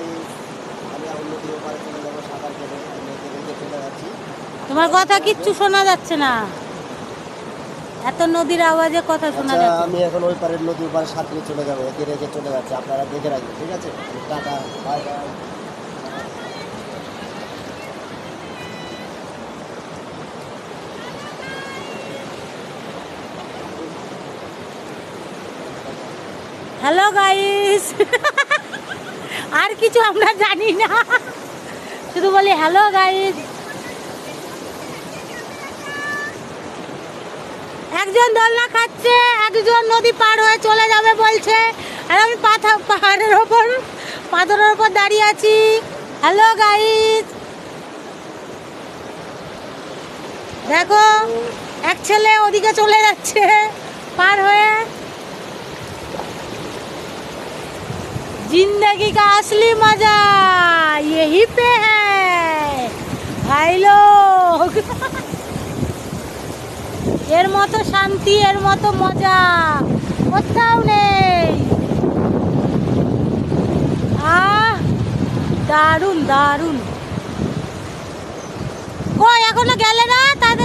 Guys, আমি এখন নদীর ওপারে চলে যাবো সাঁতার কেটে, আমি মেয়েকে রেখে চলে যাচ্ছি। তোমার কথা কিচ্ছু শোনা যাচ্ছে না, এত নদীর আওয়াজে কথা শোনা আচ্ছা, যাচ্ছে। আমি এখন ওই পারের নদীর পারে সাঁতরে চলে যাবো, একে রেখে চলে যাচ্ছি, আপনারা দেখে রাখবেন, ঠিক আছে? Tata, bye bye. Hello guys, আর কিছু আমরা জানি না, শুধু বলি হ্যালো গাইস। একজন দোলনা খাচ্ছে, একজন নদী পার হয়ে চলে যাবে বলছে, আর আমি পাহাড়ের ওপর পাথরের ওপর দাঁড়িয়ে আছি। হ্যালো গাইস, দেখো এক ছেলে ওদিকে চলে যাচ্ছে পার হয়ে। जिंदगी का असली मजा यही पे है भाई लोग। এর মতো শান্তি, এর মতো মজা কোথাও নেই। আহ, দারুণ দারুণ। কই এখনো গেলে না? তাড়াতাড়ি